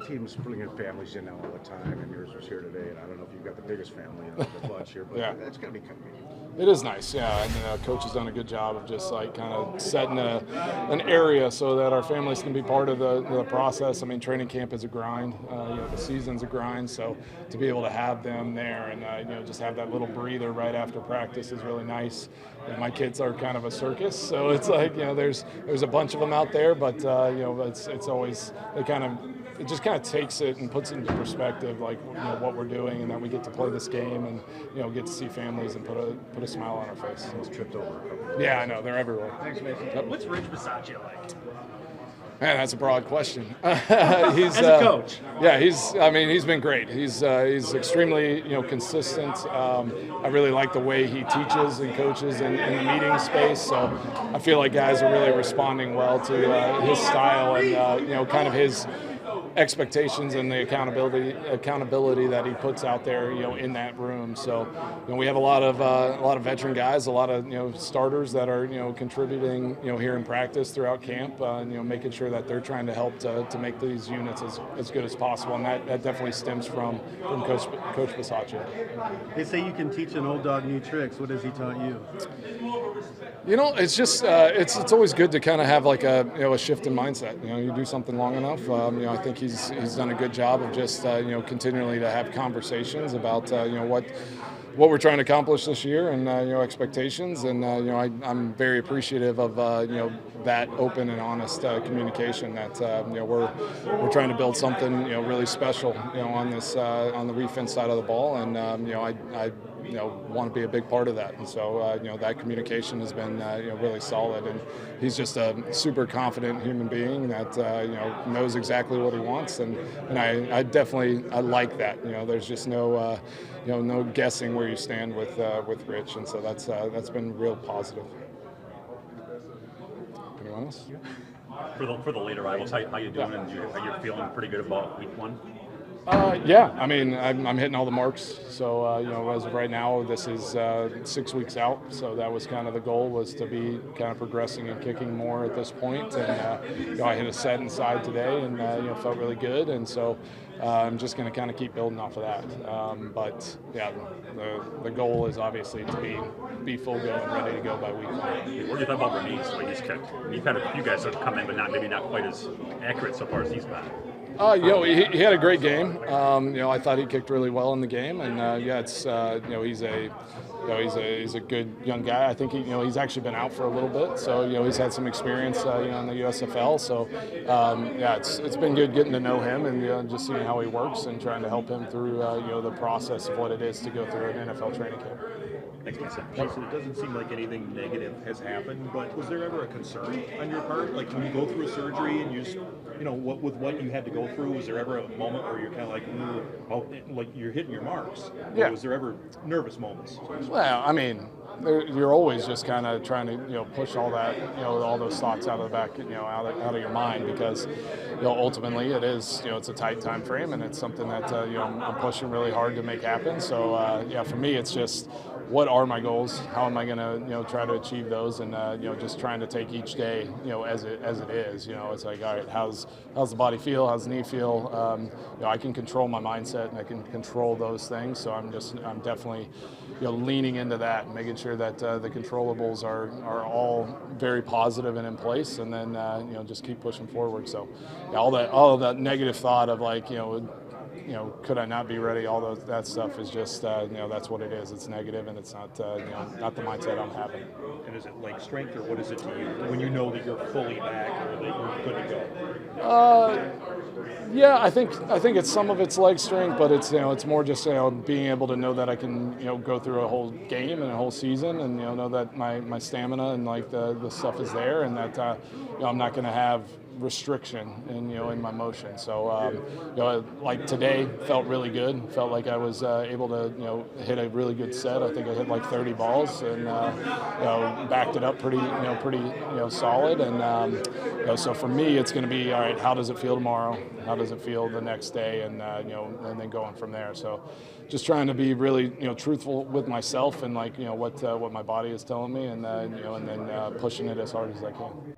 teams bringing families in now all the time, and yours was here today. And I don't know if you've got the biggest family of the bunch here, but Yeah. that's got to be kind of neat. It is nice, yeah. And coach has done a good job of just like kind of setting an area so that our families can be part of the process. I mean, training camp is a grind. The season's a grind. So to be able to have them there and just have that little breather right after practice is really nice. And my kids are kind of a circus, so it's like there's a bunch of them out there, but it's always it just kind of takes it and puts it into perspective, like what we're doing, and that we get to play this game and get to see families and put a smile on our face. Almost tripped over. Yeah, I know, they're everywhere. Thanks, Mason. Yep. What's Rich Bisaccia like? Man, that's a broad question. He's As a coach. Yeah, he's been great. He's extremely consistent. I really like the way he teaches and coaches in the meeting space. So I feel like guys are really responding well to his style and kind of his expectations and the accountability that he puts out there, in that room. So, we have a lot of veteran guys, a lot of starters that are contributing here in practice throughout camp, making sure that they're trying to help to make these units as good as possible, and that definitely stems from Coach Bisaccia. They say you can teach an old dog new tricks. What has he taught you? It's just it's always good to kind of have like a shift in mindset. You do something long enough. I think he's done a good job of just continually to have conversations about what we're trying to accomplish this year and expectations, and I'm very appreciative of that open and honest communication that we're trying to build something really special on the defense side of the ball, and I want to be a big part of that, and so that communication has been really solid, and he's just a super confident human being that knows exactly what he wants, and I definitely like that. There's just no no guessing where you stand with Rich, and so that's been real positive. Anyone else? For the later rivals, how you doing? And you're feeling pretty good about week one? Yeah, I mean, I'm hitting all the marks. So, as of right now, this is 6 weeks out. So that was kind of the goal, was to be kind of progressing and kicking more at this point. And I hit a set inside today, and felt really good. And so I'm just going to kind of keep building off of that. But yeah, the goal is obviously to be full go and ready to go by week one. What do you think about Reni's, the way he's kicked? You've had a few guys that have come in, but maybe not quite as accurate so far as he's been. He had a great game. I thought he kicked really well in the game, and he's a good young guy. I think he's actually been out for a little bit, so he's had some experience in the USFL. So it's been good getting to know him and just seeing how he works and trying to help him through the process of what it is to go through an NFL training camp. Thanks, Mason. Jason, it doesn't seem like anything negative has happened, but was there ever a concern on your part? Like when you go through a surgery and you just, with what you had to go through, was there ever a moment where you're kind of like, like you're hitting your marks? Yeah. Was there ever nervous moments? Well, I mean, you're always just kind of trying to push all that all those thoughts out of the back out of your mind, because ultimately it is it's a tight time frame, and it's something that I'm pushing really hard to make happen. So for me it's just, what are my goals? How am I going to try to achieve those? And just trying to take each day as it is. It's like, all right, how's the body feel? How's the knee feel? I can control my mindset and I can control those things. So I'm definitely leaning into that and making sure that the controllables are all very positive and in place, and then just keep pushing forward. So all of that negative thought of like could I not be ready? All that stuff is just that's what it is. It's negative, and it's not not the mindset I'm having. And is it like strength, or what is it to you when you know that you're fully back or that you're good to go? Yeah, I think it's some of it's leg strength, but it's it's more just being able to know that I can go through a whole game and a whole season, and know that my stamina and like the stuff is there, and that I'm not going to have restriction in my motion. So like today felt really good. Felt like I was able to hit a really good set. I think I hit like 30 balls and backed it up pretty solid. And so for me it's going to be, all right, how does it feel tomorrow? How does it feel the next day? And and then going from there. So just trying to be really truthful with myself and like what my body is telling me, and then pushing it as hard as I can.